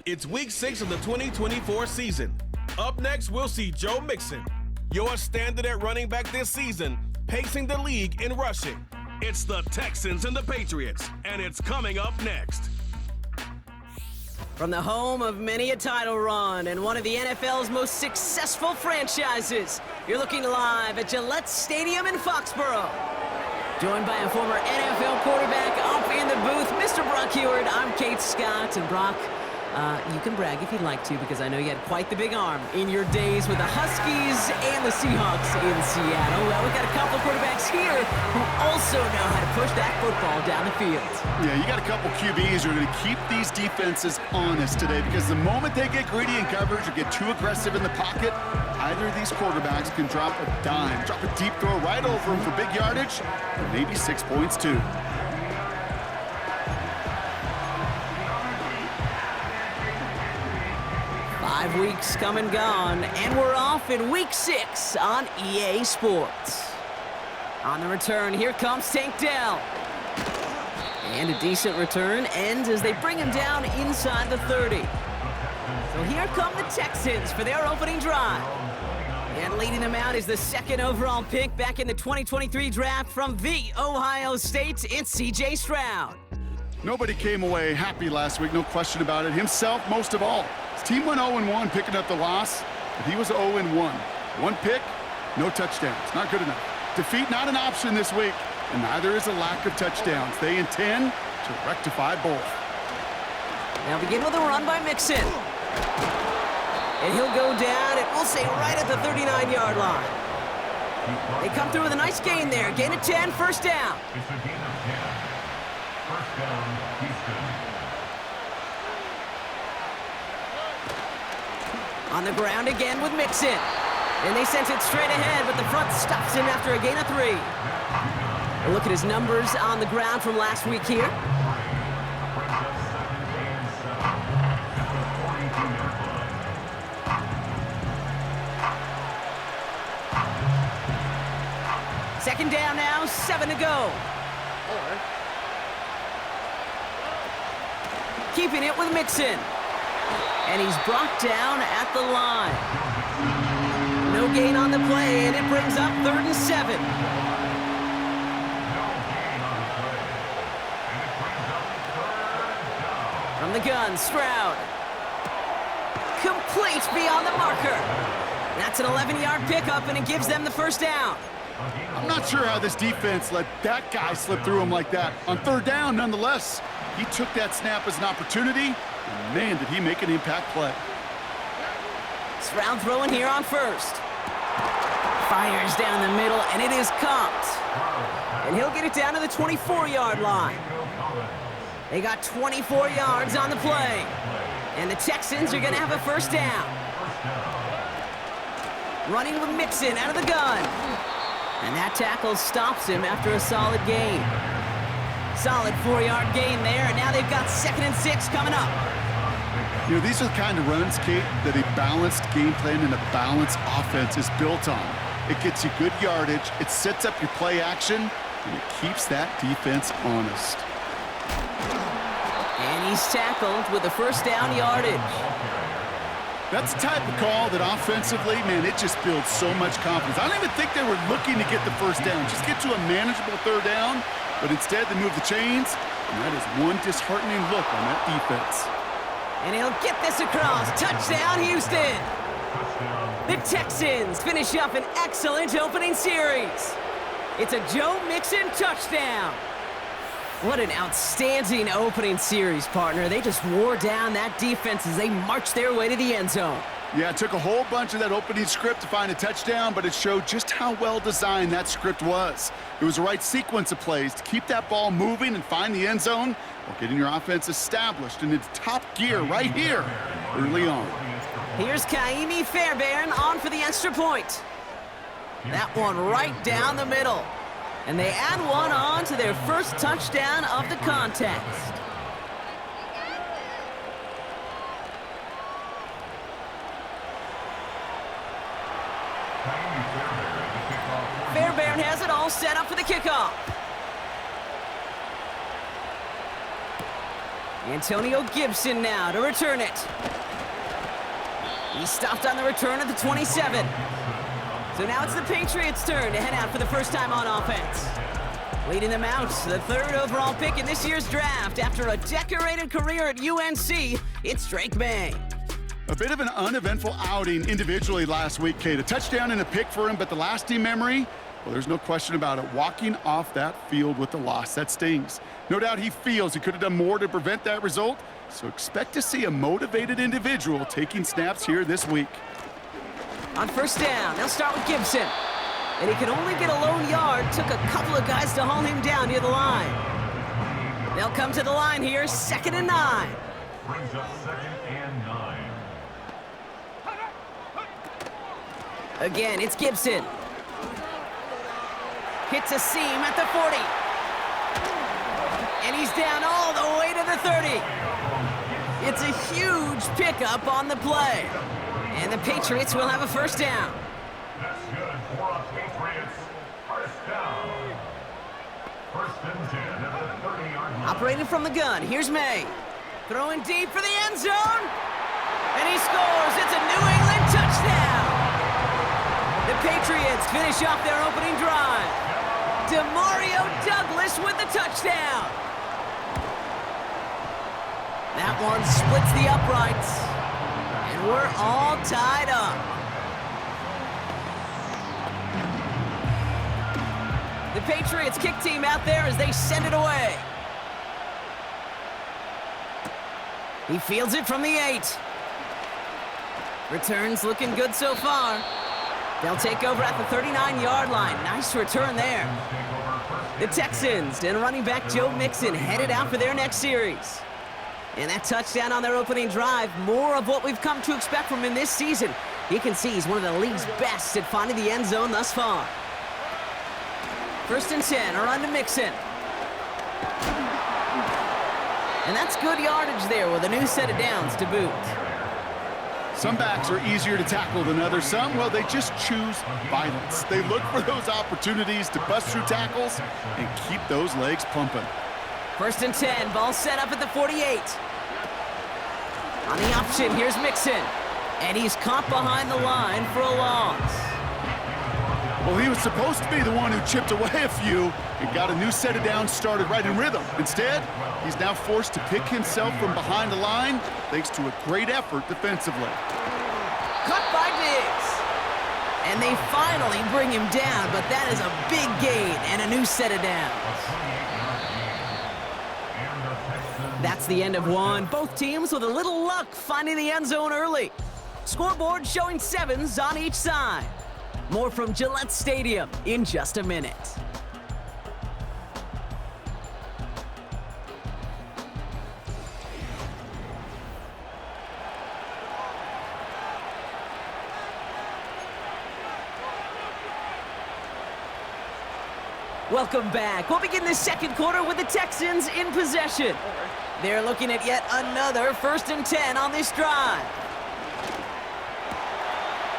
It's Week 6 of the 2024 season. Up next, we'll see Joe Mixon, your standard at running back this season, pacing the league in rushing. It's the Texans and the Patriots, and it's coming up next. From the home of many a title run and one of the NFL's most successful franchises, you're looking live at Gillette Stadium in Foxborough. Joined by a former NFL quarterback up in the booth, Mr. Brock Heward. I'm Kate Scott, and Brock, you can brag if you'd like to, because I know you had quite the big arm in your days with the Huskies and the Seahawks in Seattle. Well, we've got a couple quarterbacks here who also know how to push that football down the field. Yeah, you got a couple QBs who are going to keep these defenses honest today, because the moment they get greedy in coverage or get too aggressive in the pocket, either of these quarterbacks can drop a dime, drop a deep throw right over them for big yardage, or maybe 6 points too. Five weeks come and gone, and we're off in Week 6 on EA Sports. On the return, here comes Tank Dell. And a decent return ends as they bring him down inside the 30. So here come the Texans for their opening drive. And leading them out is the second overall pick back in the 2023 draft from the Ohio State. It's C.J. Stroud. Nobody came away happy last week, no question about it. Himself, most of all. His team went 0-1, picking up the loss, but he was 0-1. One pick, no touchdowns. Not good enough. Defeat not an option this week, and neither is a lack of touchdowns. They intend to rectify both. They'll begin with a run by Mixon. And he'll go down, and we'll say right at the 39-yard line. They come through with a nice gain there. Gain of 10, first down. On the ground again with Mixon. And they sent it straight ahead, but the front stops him after a gain of 3. A look at his numbers on the ground from last week here. Second down now, 7 to go. Keeping it with Mixon. And he's brought down at the line. No gain on the play, and it brings up 3rd and 7. From the gun, Stroud. Complete beyond the marker. That's an 11-yard pickup, and it gives them the first down. I'm not sure how this defense let that guy slip through him like that. On 3rd down, nonetheless, he took that snap as an opportunity, and man, did he make an impact play. Stroud throwing here on 1st. Fires down the middle, and it is caught. And he'll get it down to the 24-yard line. They got 24 yards on the play. And the Texans are going to have a first down. Running with Mixon out of the gun. And that tackle stops him after a solid gain. Solid 4-yard gain there, and now they've got 2nd and 6 coming up. You know, these are the kind of runs, Kate, that a balanced game plan and a balanced offense is built on. It gets you good yardage, it sets up your play action, and it keeps that defense honest. And he's tackled with the first down yardage. That's the type of call that offensively, man, it just builds so much confidence. I don't even think they were looking to get the first down. Just get to a manageable 3rd down, but instead they move the chains, and that is one disheartening look on that defense. And he'll get this across. Touchdown, Houston. The Texans finish up an excellent opening series. It's a Joe Mixon touchdown. What an outstanding opening series, partner. They just wore down that defense as they marched their way to the end zone. Yeah, it took a whole bunch of that opening script to find a touchdown, but it showed just how well designed that script was. It was the right sequence of plays to keep that ball moving and find the end zone while getting your offense established in its top gear right here early on. Here's Kaimi Fairbairn on for the extra point. That one right down the middle. And they add one on to their first touchdown of the contest. Fairbairn has it all set up for the kickoff. Antonio Gibson now to return it. He stopped on the return at the 27. So now it's the Patriots' turn to head out for the first time on offense. Leading them out, the 3rd overall pick in this year's draft after a decorated career at UNC, it's Drake May. A bit of an uneventful outing individually last week, Kate. A touchdown and a pick for him, but the lasting memory, well, there's no question about it. Walking off that field with the loss, that stings. No doubt he feels he could have done more to prevent that result, so expect to see a motivated individual taking snaps here this week. On first down, they'll start with Gibson. And he could only get a lone yard. Took a couple of guys to haul him down near the line. They'll come to the line here, 2nd and 9. Brings up 2nd and 9. Again, it's Gibson. Hits a seam at the 40. And he's down all the way to the 30. It's a huge pickup on the play. And the Patriots will have a first down. That's good for a Patriots first down. 1st and 10 at the 30-yard line. Operating from the gun, here's May. Throwing deep for the end zone. And he scores. It's a New England touchdown. The Patriots finish off their opening drive. Demario Douglas with the touchdown. That one splits the uprights. And we're all tied up. The Patriots kick team out there as they send it away. He fields it from the 8. Returns looking good so far. They'll take over at the 39-yard line. Nice return there. The Texans and running back Joe Mixon headed out for their next series. And that touchdown on their opening drive, more of what we've come to expect from him this season. You can see he's one of the league's best at finding the end zone thus far. 1st and 10, a run to Mixon. And that's good yardage there with a new set of downs to boot. Some backs are easier to tackle than others. Some, well, they just choose violence. They look for those opportunities to bust through tackles and keep those legs pumping. 1st and 10, ball set up at the 48. On the option, here's Mixon. And he's caught behind the line for a loss. Well, he was supposed to be the one who chipped away a few and got a new set of downs started right in rhythm. Instead, he's now forced to pick himself from behind the line thanks to a great effort defensively. Cut by Diggs. And they finally bring him down, but that is a big gain and a new set of downs. That's the end of one. Both teams with a little luck finding the end zone early. Scoreboard showing 7s on each side. More from Gillette Stadium in just a minute. Welcome back. We'll begin the second quarter with the Texans in possession. They're looking at yet another 1st and 10 on this drive.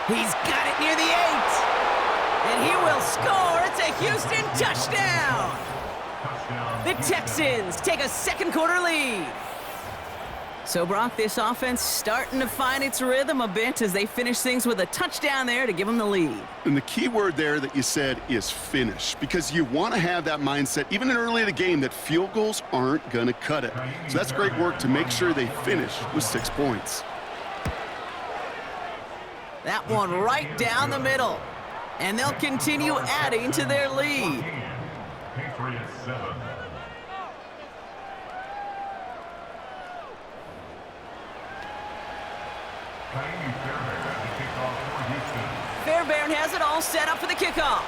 He's got it near the 8. And he will score. It's a Houston touchdown. The Texans take a second quarter lead. So, Brock, this offense starting to find its rhythm a bit as they finish things with a touchdown there to give them the lead. And the key word there that you said is finish, because you want to have that mindset, even in early in the game, that field goals aren't going to cut it. So that's great work to make sure they finish with 6 points. That one right down the middle. And they'll continue adding to their lead. Patriots 7. Fairbairn has it all set up for the kickoff.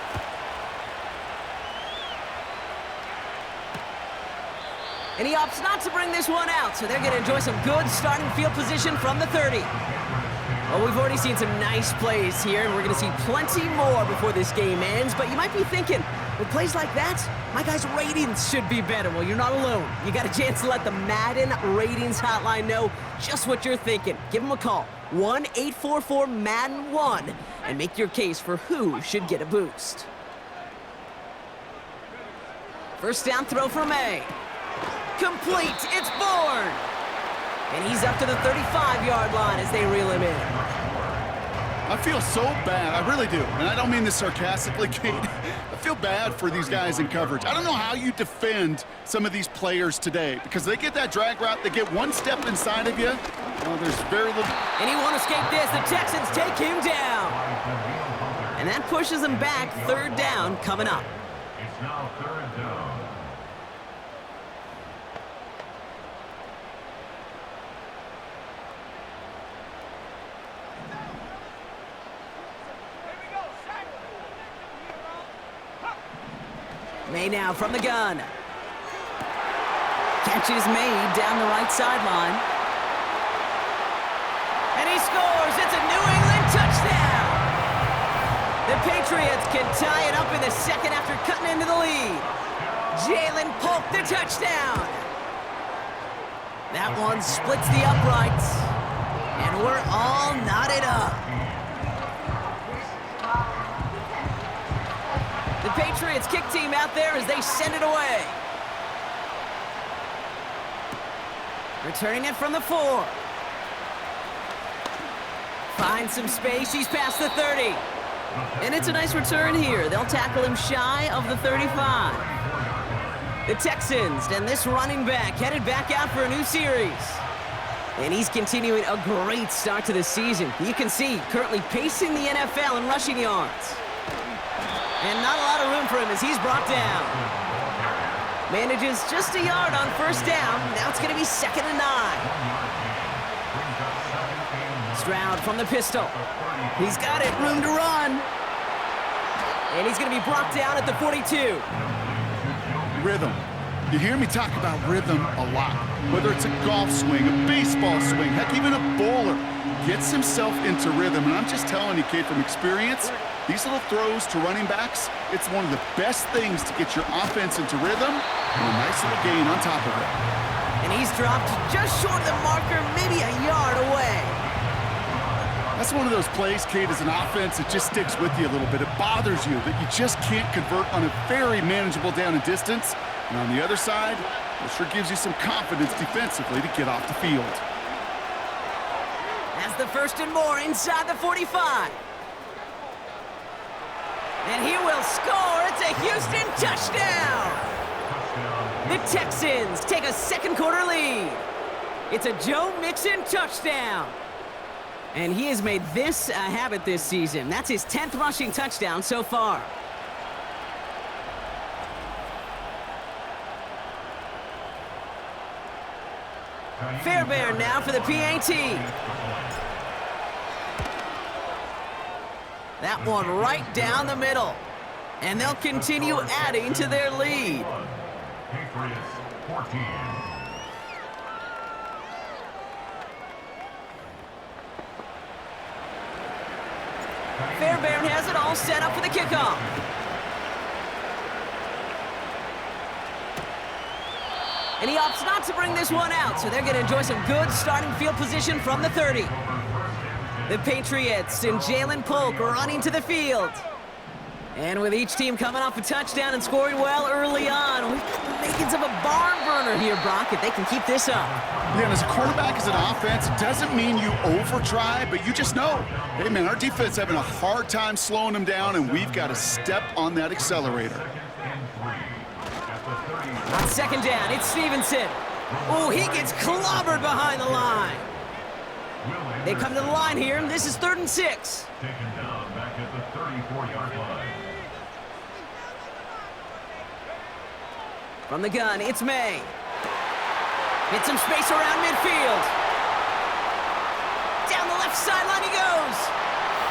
And he opts not to bring this one out, so they're going to enjoy some good starting field position from the 30. Well, we've already seen some nice plays here, and we're going to see plenty more before this game ends. But you might be thinking, with plays like that, my guys' ratings should be better. Well, you're not alone. You got a chance to let the Madden Ratings Hotline know just what you're thinking. Give them a call, 1-844-MADDEN-1, and make your case for who should get a boost. First down throw for May. Complete. It's Bourne. And he's up to the 35-yard line as they reel him in. I feel so bad. I really do. And I don't mean this sarcastically, Kate. I feel bad for these guys in coverage. I don't know how you defend some of these players today because they get that drag route, they get one step inside of you. Well, there's very little. And he won't escape this. The Texans take him down. And that pushes them back. Third down coming up. It's now third down. May now from the gun. Catch is made down the right sideline. And he scores. It's a New England touchdown. The Patriots can tie it up in the second after cutting into the lead. Jalen Polk, the touchdown. That one splits the uprights. And we're all knotted up. The Patriots kick team out there as they send it away. Returning it from the 4. Finds some space. He's past the 30. And it's a nice return here. They'll tackle him shy of the 35. The Texans and this running back headed back out for a new series. And he's continuing a great start to the season. You can see currently pacing the NFL in rushing yards. And not a lot of room for him as he's brought down. Manages just a yard on first down. Now it's going to be 2nd and 9. Stroud from the pistol. He's got it, room to run. And he's going to be brought down at the 42. Rhythm. You hear me talk about rhythm a lot. Whether it's a golf swing, a baseball swing, heck, even a bowler gets himself into rhythm. And I'm just telling you, Kate, from experience, these little throws to running backs, it's one of the best things to get your offense into rhythm and a nice little gain on top of it. And he's dropped just short of the marker, maybe a yard away. That's one of those plays, Kate, as an offense, it just sticks with you a little bit. It bothers you that you just can't convert on a very manageable down and distance. And on the other side, it sure gives you some confidence defensively to get off the field. That's the 1st and more inside the 45. And he will score. It's a Houston touchdown. The Texans take a second quarter lead. It's a Joe Mixon touchdown. And he has made this a habit this season. That's his 10th rushing touchdown so far. Fairbairn now for the PAT. That one right down the middle. And they'll continue adding to their lead. Patriots 14. Fairbairn has it all set up for the kickoff. And he opts not to bring this one out, so they're going to enjoy some good starting field position from the 30. The Patriots and Jalen Polk running to the field. And with each team coming off a touchdown and scoring well early on, we've got the makings of a barn burner here, Brock, if they can keep this up. Yeah, and as a quarterback, as an offense, it doesn't mean you over-try, but you just know, hey, man, our defense having a hard time slowing them down, and we've got to step on that accelerator. On 2nd down, it's Stevenson. Oh, he gets clobbered behind the line. They come to the line here, and this is 3rd and 6. Taken down back at the 34-yard line. From the gun, it's May. Hit some space around midfield. Down the left sideline he goes.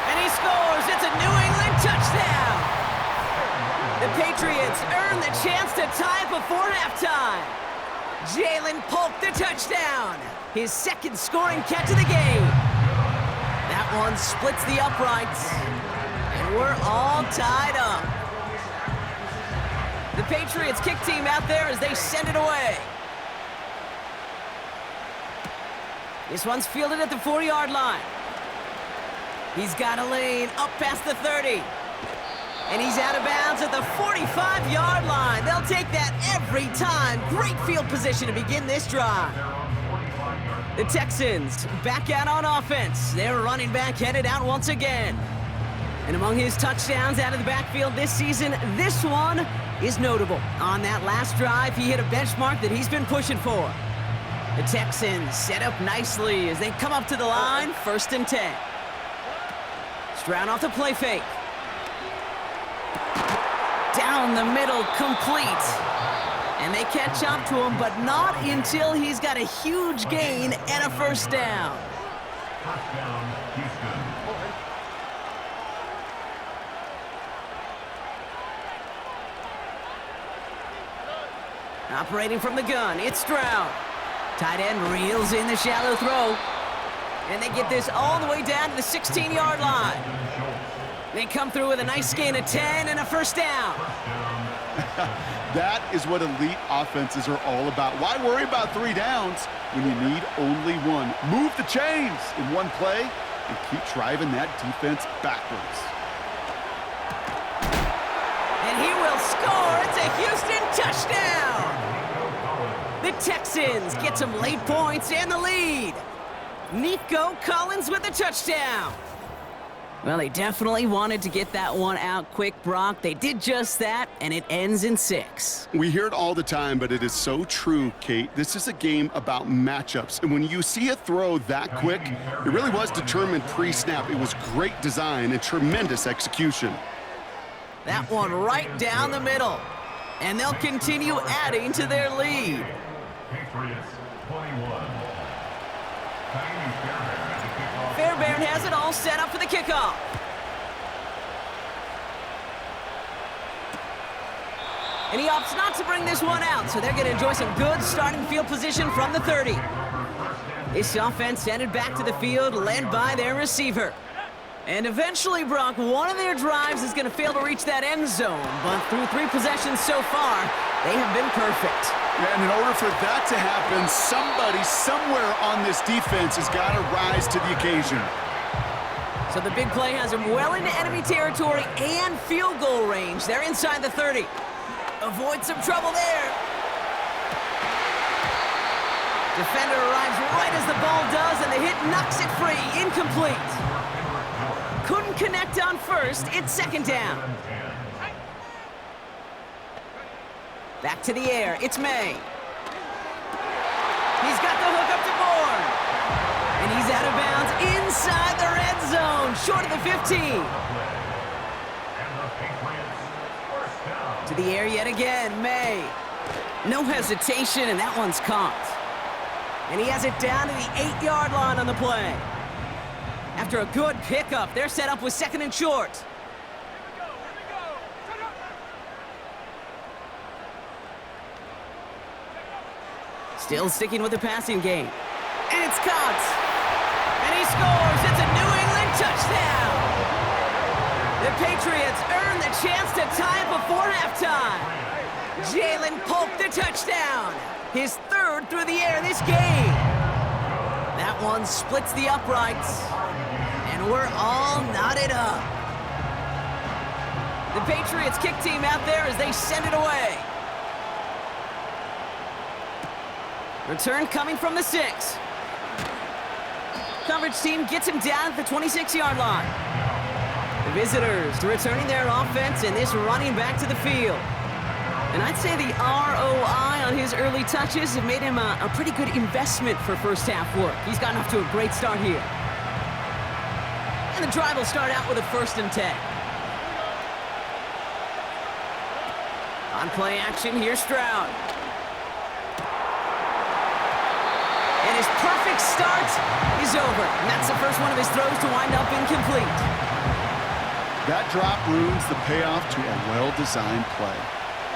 And he scores. It's a New England touchdown. The Patriots earn the chance to tie it before halftime. Jalen Polk, the touchdown. His 2nd scoring catch of the game. That one splits the uprights. And we're all tied up. The Patriots kick team out there as they send it away. This one's fielded at the 40-yard line. He's got a lane up past the 30. And he's out of bounds at the 45-yard line. They'll take that every time. Great field position to begin this drive. They're on 45-yard The Texans back out on offense. Their running back headed out once again. And among his touchdowns out of the backfield this season, this one is notable. On that last drive, he hit a benchmark that he's been pushing for. The Texans set up nicely as they come up to the line, 1st and 10. Stroud off the play fake. Down the middle, complete. And they catch up to him, but not until he's got a huge gain and a 1st down. First down, Houston. Operating from the gun, it's Stroud. Tight end reels in the shallow throw. And they get this all the way down to the 16-yard line. They come through with a nice gain of 10 and a 1st down. That is what elite offenses are all about. Why worry about 3 downs when you need only 1? Move the chains in one play and keep driving that defense backwards. And he will score. It's a Houston touchdown. The Texans get some late points and the lead. Nico Collins with the touchdown. Well, they definitely wanted to get that one out quick, Brock. They did just that, and it ends in 6. We hear it all the time, but it is so true, Kate. This is a game about matchups. And when you see a throw that quick, it really was determined pre-snap. It was great design and tremendous execution. That one right down the middle. And they'll continue adding to their lead. Patriots 21. Fairbairn has it all set up for the kickoff. And he opts not to bring this one out, so they're going to enjoy some good starting field position from the 30. This offense headed back to the field, led by their receiver. And eventually, Brock, one of their drives is going to fail to reach that end zone, but through 3 possessions so far, they have been perfect. Yeah, and in order for that to happen, somebody somewhere on this defense has got to rise to the occasion. So the big play has him well into enemy territory and field goal range. They're inside the 30. Avoid some trouble there. Defender arrives right as the ball does, and the hit knocks it free. Incomplete. Couldn't connect on 1st. It's 2nd down. Back to the air. It's May. He's got the hook up to Bourne. And he's out of bounds inside the red zone, short of the 15. To the air yet again, May. No hesitation, and that one's caught. And he has it down to the 8-yard line on the play. After a good pickup, they're set up with 2nd and short. Still sticking with the passing game. And it's caught. And he scores. It's a New England touchdown. The Patriots earn the chance to tie it before halftime. Jalen Polk the touchdown. His 3rd through the air this game. That one splits the uprights. And we're all knotted up. The Patriots kick team out there as they send it away. Return coming from the 6. Coverage team gets him down at the 26-yard line. The visitors returning their offense and this running back to the field. And I'd say the ROI on his early touches have made him a pretty good investment for first half work. He's gotten off to a great start here. And the drive will start out with a 1st and 10. On play action, here's Stroud. And his perfect start is over. And that's the first one of his throws to wind up incomplete. That drop ruins the payoff to a well-designed play.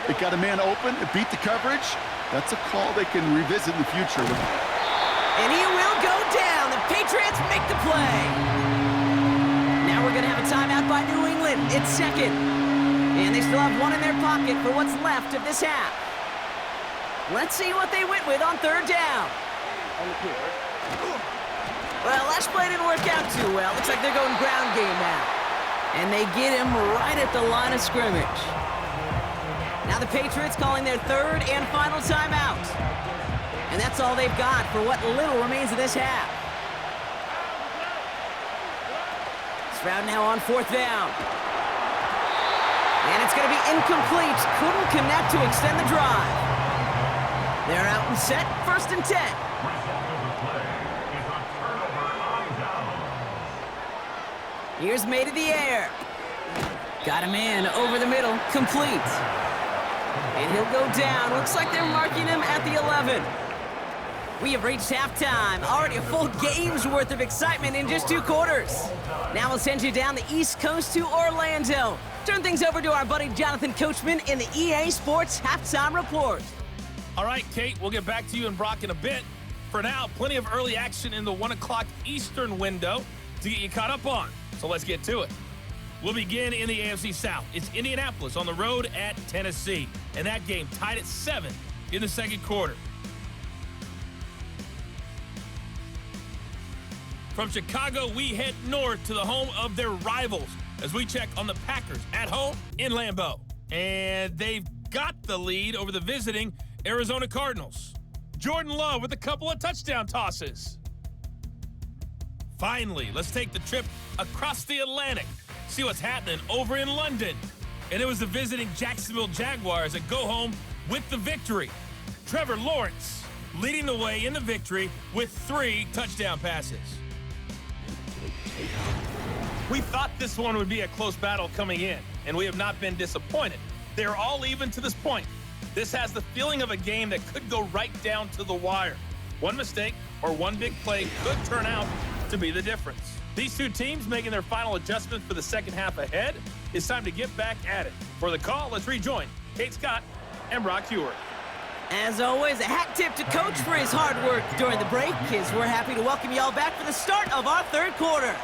It got a man open, it beat the coverage. That's a call they can revisit in the future. And he will go down. The Patriots make the play. Now we're going to have a timeout by New England. It's 2nd. And they still have one in their pocket for what's left of this half. Let's see what they went with on 3rd down. Well, last play didn't work out too well. Looks like they're going ground game now. And they get him right at the line of scrimmage. Now the Patriots calling their 3rd and final timeout. And that's all they've got for what little remains of this half. Stroud now on 4th down. And it's going to be incomplete. Couldn't connect to extend the drive. They're out and set, 1st and 10. Here's May to the air. Got him in, over the middle, complete. And he'll go down. Looks like they're marking him at the 11. We have reached halftime. Already a full game's worth of excitement in just 2 quarters. Now we'll send you down the East Coast to Orlando. Turn things over to our buddy Jonathan Coachman in the EA Sports Halftime Report. All right, Kate, we'll get back to you and Brock in a bit. For now, plenty of early action in the 1 o'clock Eastern window to get you caught up on. So let's get to it. We'll begin in the AFC South. It's Indianapolis on the road at Tennessee. And that game tied at 7 in the 2nd quarter. From Chicago, we head north to the home of their rivals as we check on the Packers at home in Lambeau. And they've got the lead over the visiting Arizona Cardinals. Jordan Love with a couple of touchdown tosses. Finally, let's take the trip across the Atlantic, see what's happening over in London. And it was the visiting Jacksonville Jaguars that go home with the victory. Trevor Lawrence leading the way in the victory with 3 touchdown passes. We thought this one would be a close battle coming in, and we have not been disappointed. They're all even to this point. This has the feeling of a game that could go right down to the wire. One mistake or one big play could turn out to be the difference. These 2 teams making their final adjustments for the second half ahead. It's time to get back at it. For the call, let's rejoin Kate Scott and Brock Hewer. As always, a hat tip to Coach for his hard work during the break, as we're happy to welcome y'all back for the start of our 3rd quarter.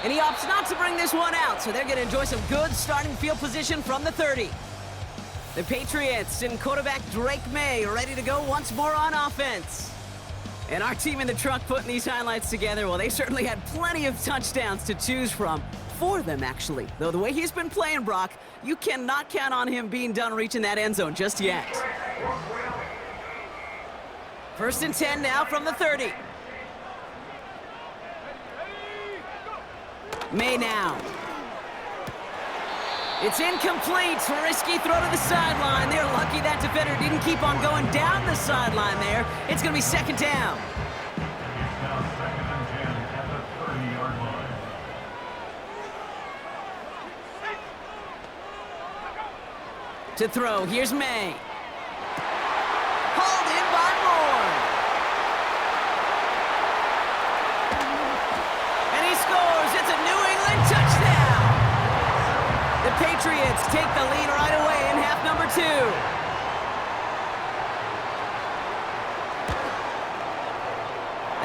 And he opts not to bring this one out, so they're going to enjoy some good starting field position from the 30. The Patriots and quarterback Drake May ready to go once more on offense. And our team in the truck putting these highlights together, well, they certainly had plenty of touchdowns to choose from. 4 of them, actually. Though the way he's been playing, Brock, you cannot count on him being done reaching that end zone just yet. 1st and 10 now from the 30. May now. It's incomplete. Risky throw to the sideline. They're lucky that defender didn't keep on going down the sideline there. It's going to be 2nd down. Now 2nd and 10 at the 30-yard line. To throw, here's May. Hauled in by Moore. And he scores. It's a New England touchdown. The Patriots take the lead right away in half number 2.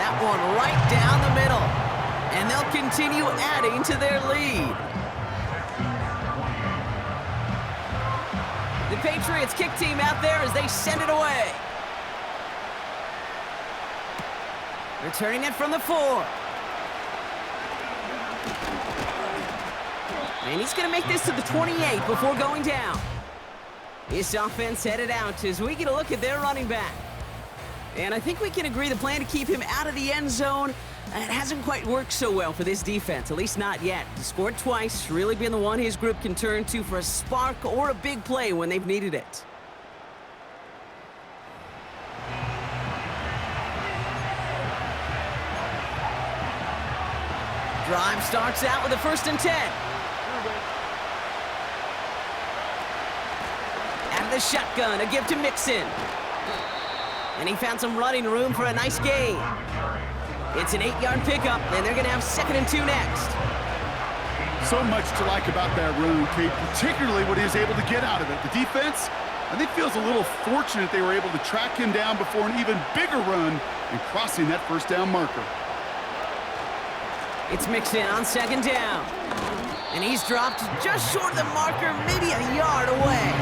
That one right down the middle. And they'll continue adding to their lead. The Patriots kick team out there as they send it away. Returning it from the 4. And he's going to make this to the 28 before going down. This offense headed out as we get a look at their running back. And I think we can agree the plan to keep him out of the end zone, it hasn't quite worked so well for this defense, at least not yet. He scored twice, really been the one his group can turn to for a spark or a big play when they've needed it. Drive starts out with a 1st and 10. Out of the shotgun, a give to Mixon. And he found some running room for a nice gain. It's an 8-yard pickup, and they're going to have 2nd and 2 next. So much to like about that run, Kate, particularly what he was able to get out of it. The defense, I think, feels a little fortunate they were able to track him down before an even bigger run and crossing that 1st down marker. It's Mixon on 2nd down. And he's dropped just short of the marker, maybe a yard away.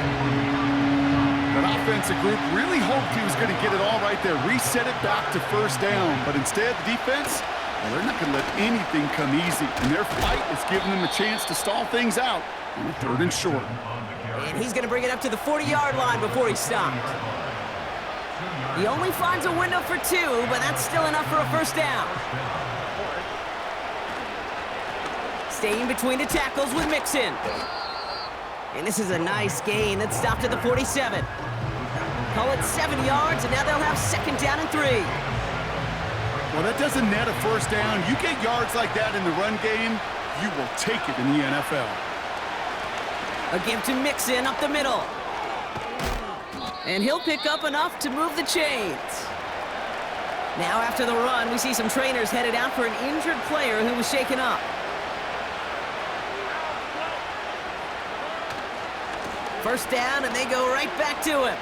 That offensive group really hoped he was going to get it all right there, reset it back to 1st down. But instead, the defense, well, they're not going to let anything come easy. And their fight is giving them a chance to stall things out on 3rd and short. And he's going to bring it up to the 40-yard line before he stopped. He only finds a window for 2, but that's still enough for a first down. Staying between the tackles with Mixon. And this is a nice gain that stopped at the 47. Call it 7 yards, and now they'll have second down and 3. Well, that doesn't net a first down. You get yards like that in the run game, you will take it in the NFL. A give to Mixon up the middle. And he'll pick up enough to move the chains. Now after the run, we see some trainers headed out for an injured player who was shaken up. First down, and they go right back to him.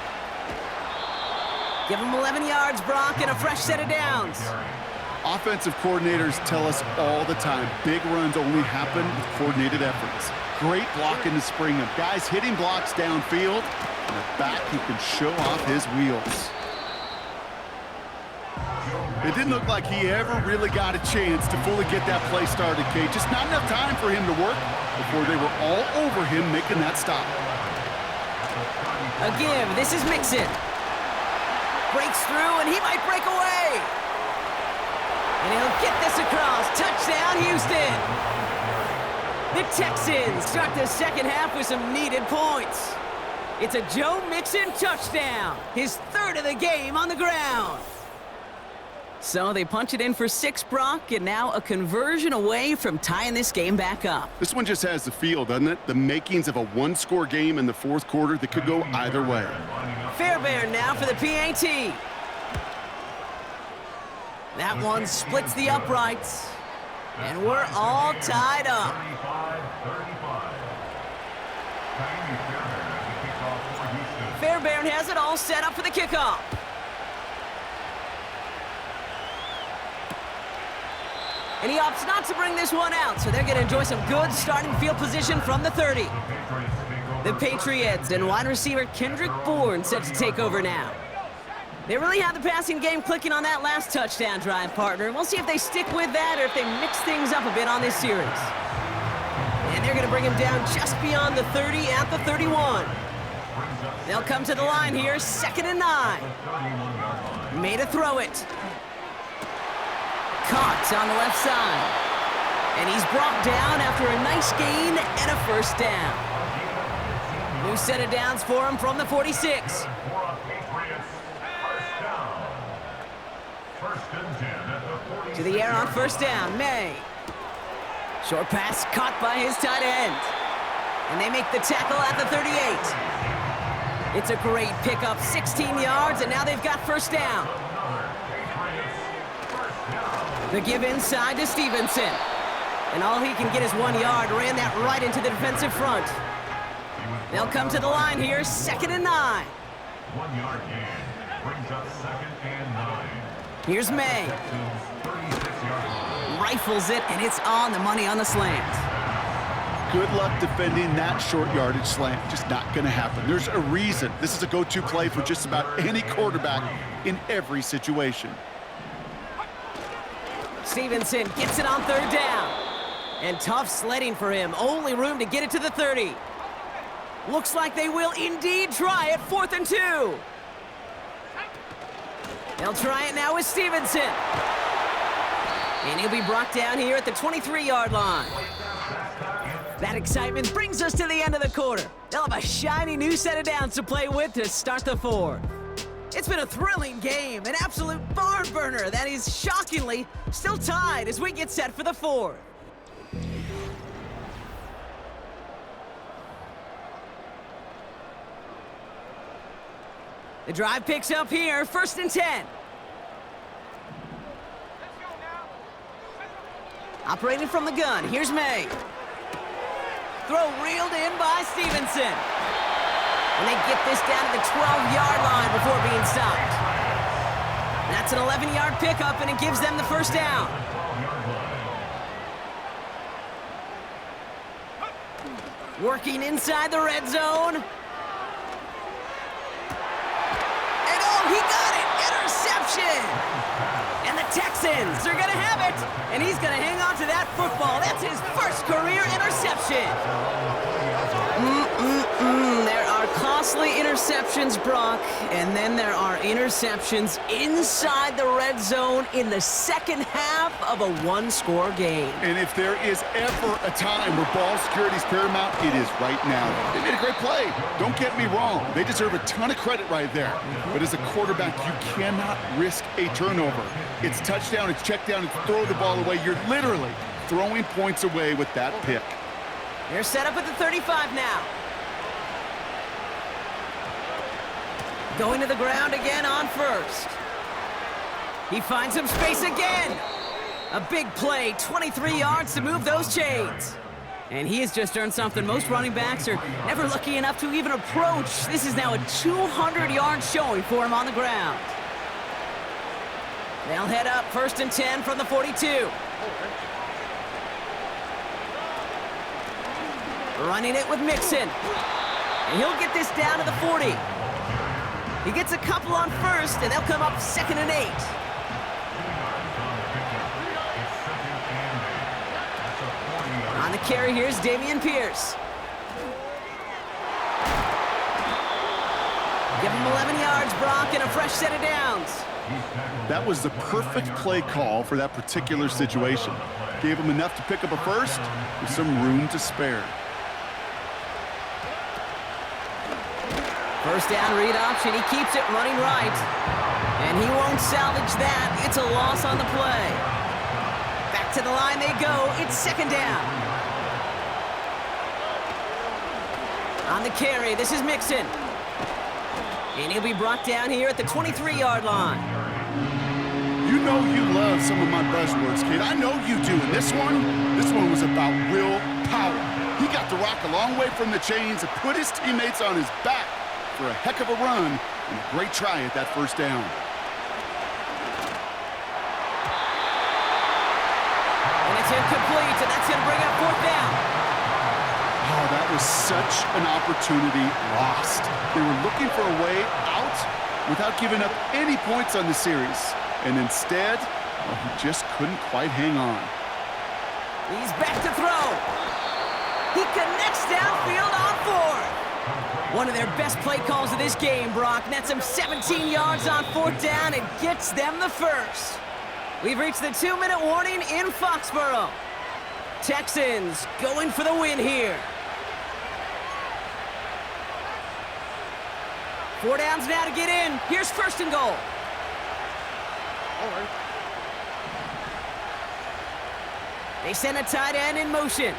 Give him 11 yards, Brock, and a fresh set of downs. Offensive coordinators tell us all the time, big runs only happen with coordinated efforts. Great block in the spring of guys hitting blocks downfield, and a back who can show off his wheels. It didn't look like he ever really got a chance to fully get that play started, Kate. Just not enough time for him to work before they were all over him making that stop. A give. This is Mixon. Breaks through, and he might break away. And he'll get this across. Touchdown, Houston. The Texans start the second half with some needed points. It's a Joe Mixon touchdown. His third of the game on the ground. So they punch it in for 6, Brock, and now a conversion away from tying this game back up. This one just has the feel, doesn't it? The makings of a one-score game in the fourth quarter that could go either way. Fairbairn now for the PAT. That one splits the uprights. And we're all tied up. Fairbairn has it all set up for the kickoff. And he opts not to bring this one out, so they're going to enjoy some good starting field position from the 30. The Patriots and wide receiver Kendrick Bourne set to take over now. They really have the passing game clicking on that last touchdown drive, partner. We'll see if they stick with that or if they mix things up a bit on this series. And they're going to bring him down just beyond the 30 at the 31. They'll come to the line here, 2nd and 9. Made a throw it. Caught on the left side. And he's brought down after a nice gain and a first down. New set of downs for him from the 46. To the air on first down, May. Short pass caught by his tight end. And they make the tackle at the 38. It's a great pickup, 16 yards, and now they've got first down. The give inside to Stevenson. And all he can get is 1 yard, ran that right into the defensive front. They'll come to the line here, 2nd and 9. 1 yard gain brings up 2nd and 9. Here's May. Rifles it, and it's on the money on the slant. Good luck defending that short yardage slant. Just not going to happen. There's a reason. This is a go-to play for just about any quarterback in every situation. Stevenson gets it on 3rd down. And tough sledding for him. Only room to get it to the 30. Looks like they will indeed try it, 4th and 2. They'll try it now with Stevenson. And he'll be brought down here at the 23-yard line. That excitement brings us to the end of the quarter. They'll have a shiny new set of downs to play with to start the 4th. It's been a thrilling game, an absolute barn burner that is shockingly still tied as we get set for the 4th. The drive picks up here, 1st and 10. Operating from the gun, here's May. Throw reeled in by Stevenson. And they get this down to the 12-yard line before being stopped. That's an 11-yard pickup, and it gives them the first down. Working inside the red zone. And oh, he got it! Interception! And the Texans are gonna have it, and he's gonna hang on to that football. That's his first career interception. There are costly interceptions, Brock, and then there are interceptions inside the red zone in the second half of a one-score game. And if there is ever a time where ball security is paramount, it is right now. They made a great play. Don't get me wrong. They deserve a ton of credit right there. But as a quarterback, you cannot risk a turnover. It's touchdown, it's check down, it's throw the ball away. You're literally throwing points away with that pick. They're set up at the 35 now. Going to the ground again on first. He finds some space again. A big play, 23 yards to move those chains. And he has just earned something most running backs are never lucky enough to even approach. This is now a 200-yard showing for him on the ground. They'll head up 1st and 10 from the 42. Running it with Mixon. And he'll get this down to the 40. He gets a couple on first, and they'll come up 2nd and 8. On the carry, here's Dameon Pierce. Give him 11 yards, Brock, and a fresh set of downs. That was the perfect play call for that particular situation. Gave him enough to pick up a first with some room to spare. First down read option. He keeps it running right. And he won't salvage that. It's a loss on the play. Back to the line they go. It's 2nd down. On the carry, this is Mixon. And he'll be brought down here at the 23-yard line. You know you love some of my buzzwords, kid. I know you do. And this one was about willpower. He got the rock a long way from the chains and put his teammates on his back for a heck of a run and a great try at that first down. And it's incomplete, and that's going to bring up 4th down. Oh, that was such an opportunity lost. They were looking for a way out without giving up any points on the series. And instead, well, he just couldn't quite hang on. He's back to throw. He connects downfield on 4th. One of their best play calls of this game, Brock. Nets him 17 yards on 4th down and gets them the first. We've reached the 2-minute warning in Foxborough. Texans going for the win here. 4 downs now to get in. Here's 1st and goal. They send a tight end in motion.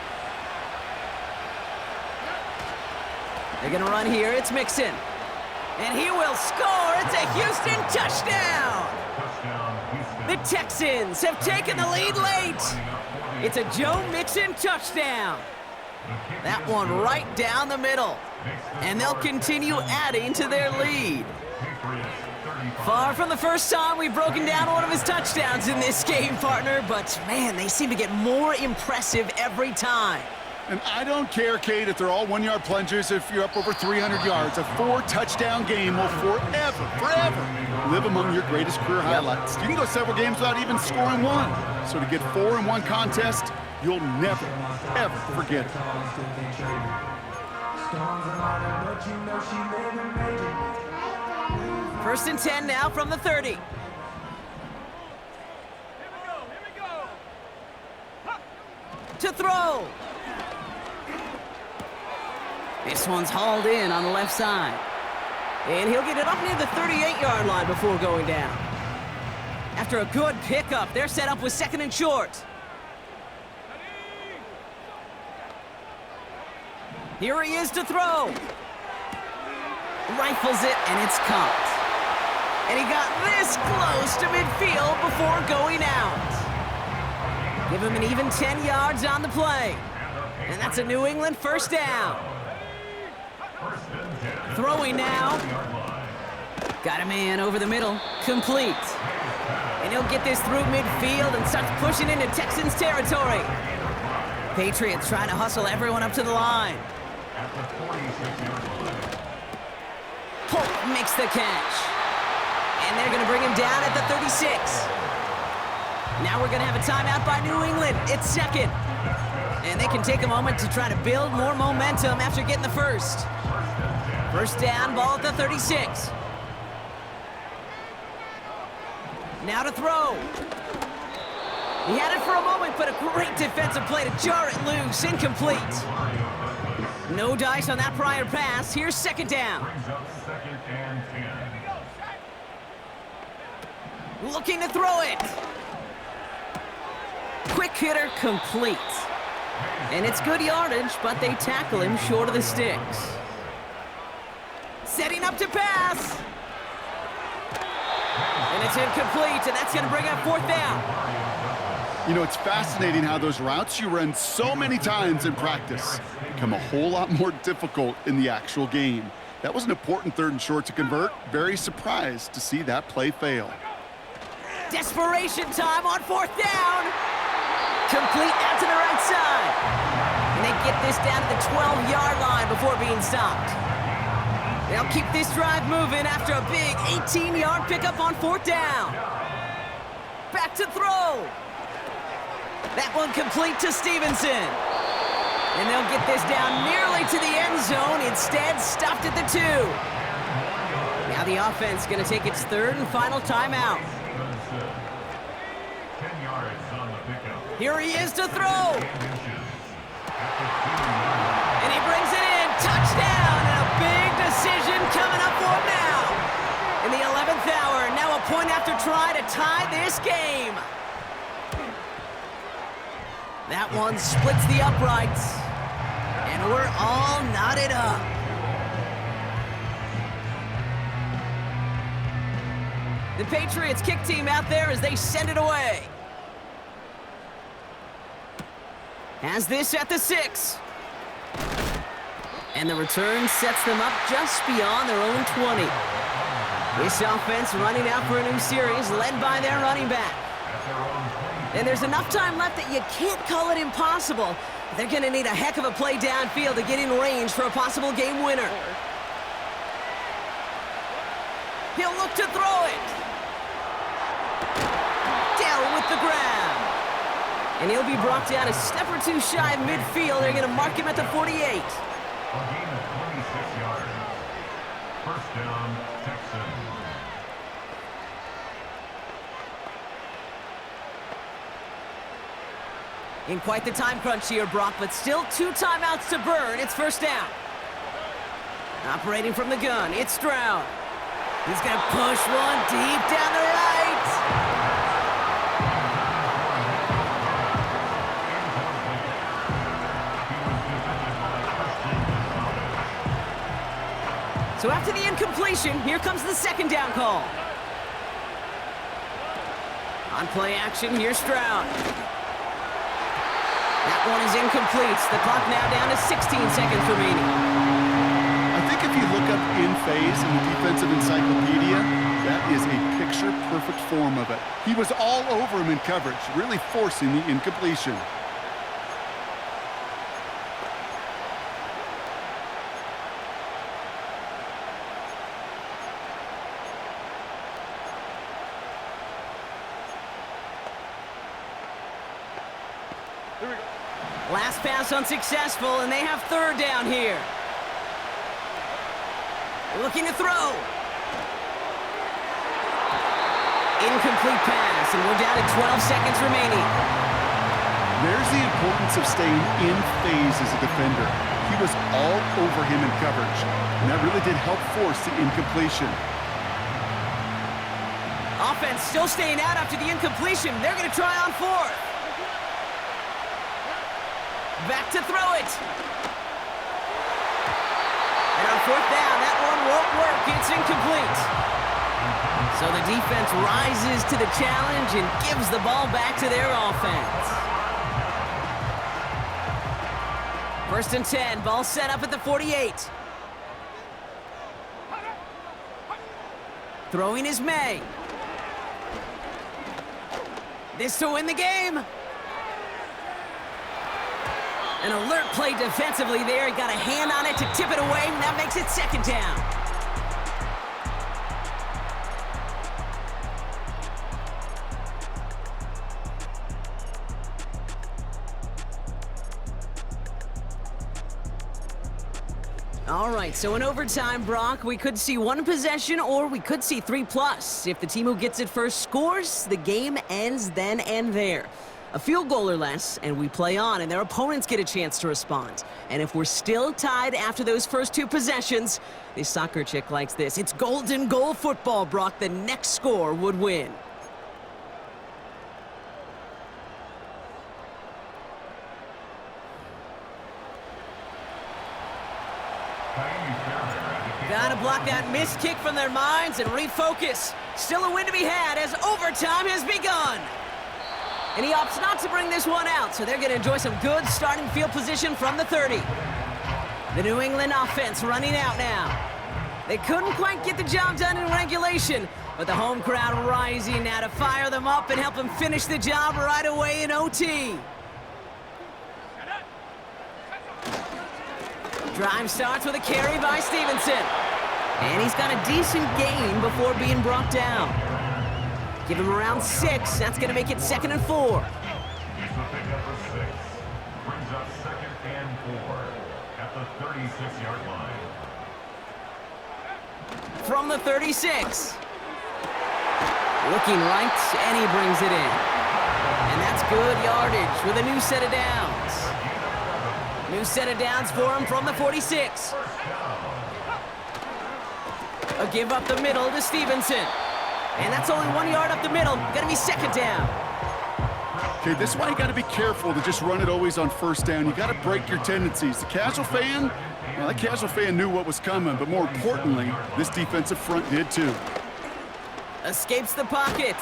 They're going to run here. It's Mixon. And he will score. It's a Houston touchdown. The Texans have taken the lead late. It's a Joe Mixon touchdown. That one right down the middle. And they'll continue adding to their lead. Far from the first time we've broken down one of his touchdowns in this game, partner. But, man, they seem to get more impressive every time. And I don't care, Kate, if they're all 1-yard plungers, if you're up over 300 yards. A 4-touchdown game will forever live among your greatest career highlights. You can go several games without even scoring one. So to get 4 in one contest, you'll never, ever forget it. 1st and 10 now from the 30. To throw. This one's hauled in on the left side. And he'll get it up near the 38-yard line before going down. After a good pickup, they're set up with 2nd and short. Here he is to throw. Rifles it, and it's caught. And he got this close to midfield before going out. Give him an even 10 yards on the play. And that's a New England 1st down. Throwing now. Got a man over the middle. Complete. And he'll get this through midfield and starts pushing into Texans territory. Patriots trying to hustle everyone up to the line. Polk makes the catch. And they're going to bring him down at the 36. Now we're going to have a timeout by New England. It's second. And they can take a moment to try to build more momentum after getting the first. First down, ball at the 36. Now to throw. He had it for a moment, but a great defensive play to jar it loose. Incomplete. No dice on that prior pass. Here's second down. Second and 10. Looking to throw it. Quick hitter complete. And it's good yardage, but they tackle him short of the sticks. Setting up to pass. And it's incomplete, and that's going to bring up fourth down. You know, it's fascinating how those routes you run so many times in practice become a whole lot more difficult in the actual game. That was an important 3rd and short to convert. Very surprised to see that play fail. Desperation time on fourth down. Complete out to the right side. And they get this down to the 12-yard line before being stopped. They'll keep this drive moving after a big 18-yard pickup on fourth down. Back to throw. That one complete to Stevenson. And they'll get this down nearly to the end zone. Instead, stopped at the 2. Now the offense going to take its 3rd and final timeout. 10 yards on the pickup. Here he is to throw. And he brings it in. Touchdown. And a big decision coming up for him now. In the 11th hour, now a point after try to tie this game. That one splits the uprights. And we're all knotted up. The Patriots kick team out there as they send it away. Has this at the 6. And the return sets them up just beyond their own 20. This offense running out for a new series, led by their running back. And there's enough time left that you can't call it impossible. They're going to need a heck of a play downfield to get in range for a possible game winner. He'll look to throw it. Down with the grab. And he'll be brought down a step or two shy of midfield. They're going to mark him at the 48. A gain of 26 yards. First down, Texans. In quite the time crunch here, Brock, but still 2 timeouts to burn. It's first down. Operating from the gun, it's Stroud. He's going to push one deep down the right. So after the incompletion, here comes the second down call. On play action, here's Stroud. That one is incomplete. The clock now down to 16 seconds remaining. I think if you look up in phase in the defensive encyclopedia, that is a picture-perfect form of it. He was all over him in coverage, really forcing the incompletion. Last pass unsuccessful, and they have third down here. Looking to throw. Incomplete pass, and we're down to 12 seconds remaining. There's the importance of staying in phase as a defender. He was all over him in coverage, and that really did help force the incompletion. Offense still staying out after the incompletion. They're going to try on fourth. Back to throw it. And on fourth down, that one won't work. It's incomplete. So the defense rises to the challenge and gives the ball back to their offense. First and 10, ball set up at the 48. Throwing is May. This to win the game. An alert play defensively there. He got a hand on it to tip it away, and that makes it second down. All right, so in overtime, Brock, we could see one possession or we could see 3+. If the team who gets it first scores, the game ends then and there. A field goal or less, and we play on, and their opponents get a chance to respond. And if we're still tied after those first 2 possessions, this soccer chick likes this. It's golden goal football, Brock. The next score would win. Gotta block that missed kick from their minds and refocus. Still a win to be had as overtime has begun. And he opts not to bring this one out, so they're going to enjoy some good starting field position from the 30. The New England offense running out now. They couldn't quite get the job done in regulation, but the home crowd rising now to fire them up and help them finish the job right away in OT. Drive starts with a carry by Stevenson. And he's got a decent gain before being brought down. Give him around 6. That's going to make it 2nd and 4. He's the pickup for 6. Brings up 2nd and 4 at the 36-yard line. From the 36. Looking right, and he brings it in. And that's good yardage with a new set of downs. New set of downs for him from the 46. A give up the middle to Stevenson. And that's only 1 yard up the middle. Gonna be 2nd down. Okay, this is why you got to be careful to just run it always on 1st down. You got to break your tendencies. The casual fan, well, that casual fan knew what was coming, but more importantly, this defensive front did too. Escapes the pocket.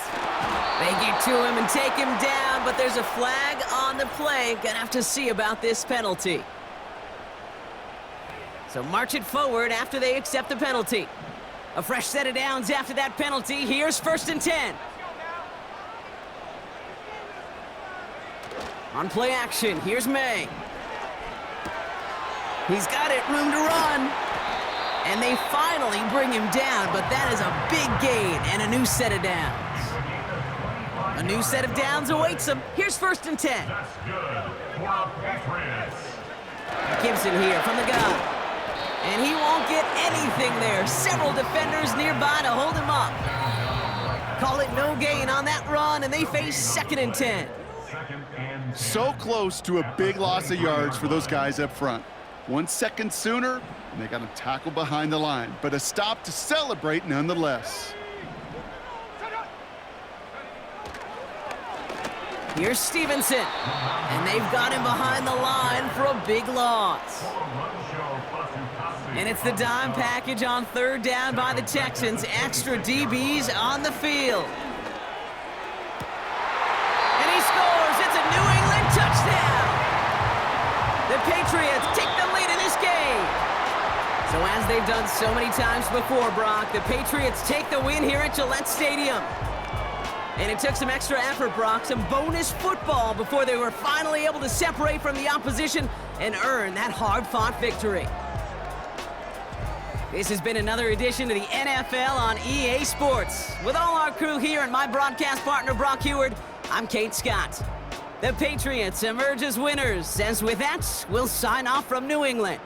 They get to him and take him down, but there's a flag on the play. Gonna have to see about this penalty. So march it forward after they accept the penalty. A fresh set of downs after that penalty. Here's 1st and 10. On play action, here's May. He's got it, room to run. And they finally bring him down, but that is a big gain and a new set of downs. A new set of downs awaits him. Here's 1st and 10. That's good for Patriots. Gibson here from the gun. And he won't get anything there. Several defenders nearby to hold him up. Call it no gain on that run, and they face 2nd and 10. So close to a big loss of yards for those guys up front. 1 second sooner, and they got him tackled behind the line. But a stop to celebrate nonetheless. Here's Stevenson. And they've got him behind the line for a big loss. And it's the dime package on 3rd down by the Texans. Extra DBs on the field. And he scores. It's a New England touchdown. The Patriots take the lead in this game. So as they've done so many times before, Brock, the Patriots take the win here at Gillette Stadium. And it took some extra effort, Brock, some bonus football before they were finally able to separate from the opposition and earn that hard-fought victory. This has been another edition of the NFL on EA Sports. With all our crew here and my broadcast partner, Brock Heward, I'm Kate Scott. The Patriots emerge as winners, as with that, we'll sign off from New England.